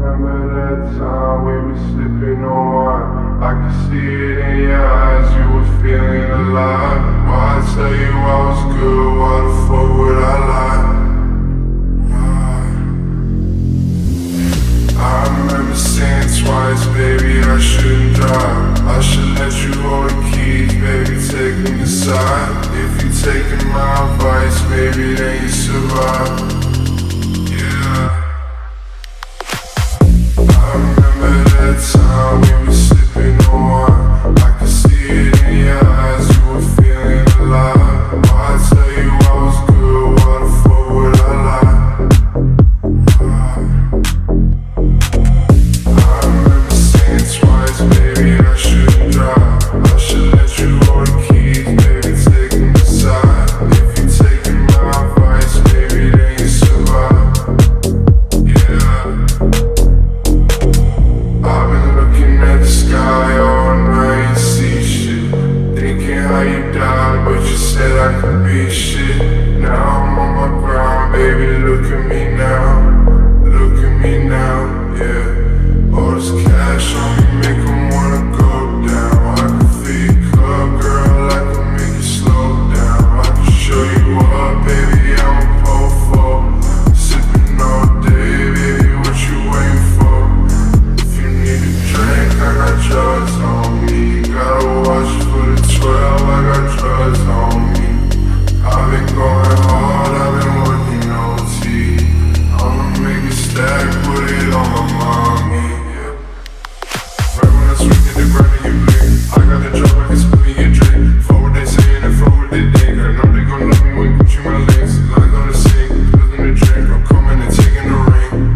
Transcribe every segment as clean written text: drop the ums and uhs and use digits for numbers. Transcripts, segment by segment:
remember that time we were sipping on wine. I could see it in your eyes, you were feeling alive. Why I tell you I was good, why the fuck would I lie? I remember saying twice, baby, I shouldn't drive. I should let you hold the keys, baby, take me aside. If you taking my advice, baby, then you survive. That time we were sipping on wine. I could see it in your eyes, you were feeling alive. Why I tell you I was good, why the fuck would I lie? I remember saying twice, baby, I shouldn't drive. I should let you hold the keys, baby, take me aside. If you taking my advice, baby, then you survive. I've been looking at the sky all night, see shit. Thinking how you died, but you said I could be shit. Now I'm on my grind, baby, look at me now. Look at me now, yeah. All this cash on me make 'em wanna go down. I can fill your cup, girl, I can make you slow down. I can show you up, baby, I'm a po-fo. Sipping all day, baby, what you waiting for? Drink, I got drugs on me. Gotta watch for the 12, I got drugs on me. I've been going hard, I've been working OT. I'ma make it stack, put it on my mommy, yeah. Right when I swing at the ground and you blink, I got the drop, I can spill me a drink. Forward they saying and forward they think. I know they gon' love me when Gucci my links. I gonna sing, spilling the drink, I'm coming and taking the ring.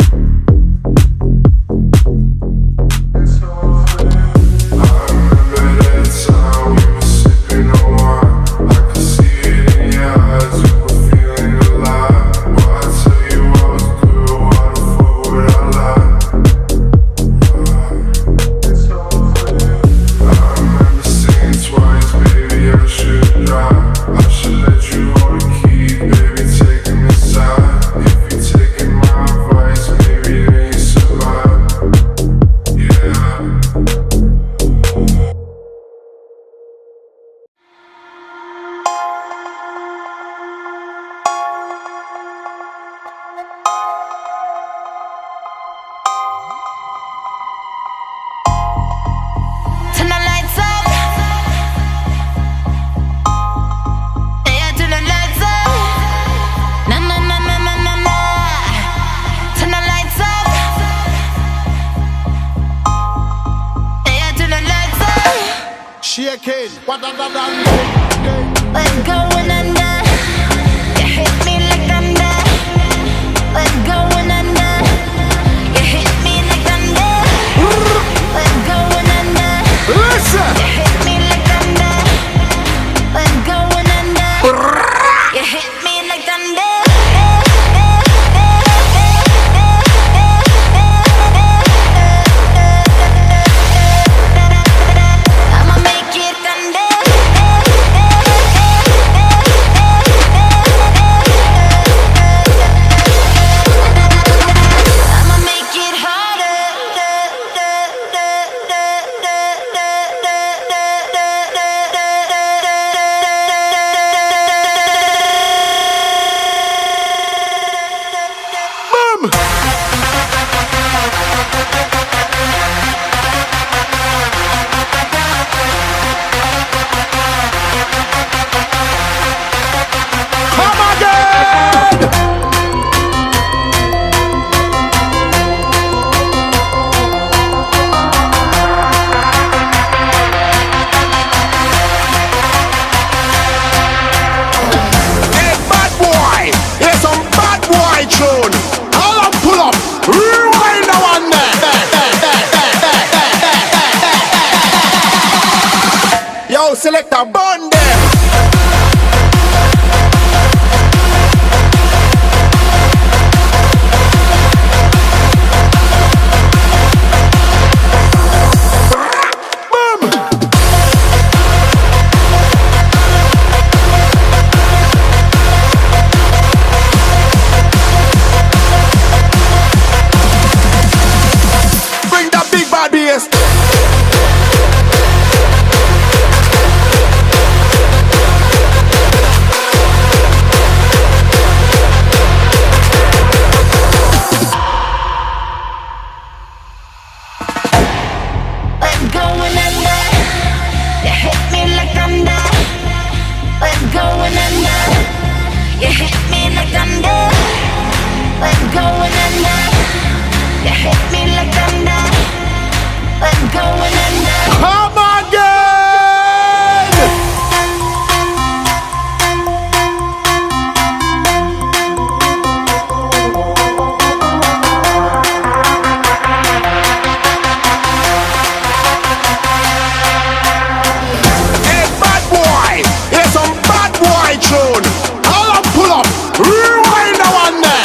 bass. Come again! Hey, bad boy! Here's some bad boy tune! All up, pull up! Rewind the one there!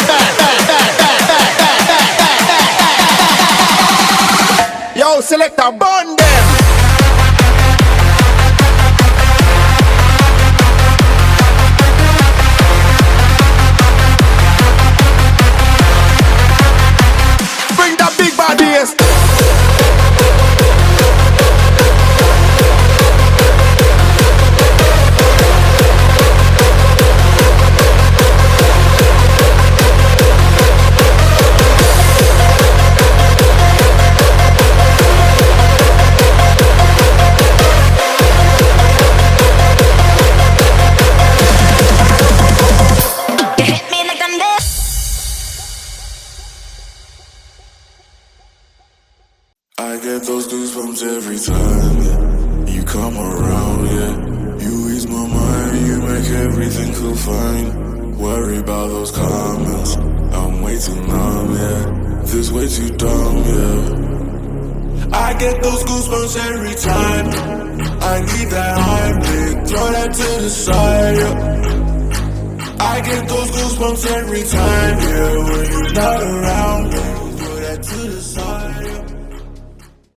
Yo, select a burn them! Bring that big bad bass! I get those goosebumps every time you come around, yeah. You ease my mind, you make everything feel fine. Worry about those comments, I'm way too numb, yeah. This way too dumb, yeah. I get those goosebumps every time I need that Heimlich, throw that to the side, yeah. I get those goosebumps every time, yeah, when you're not around.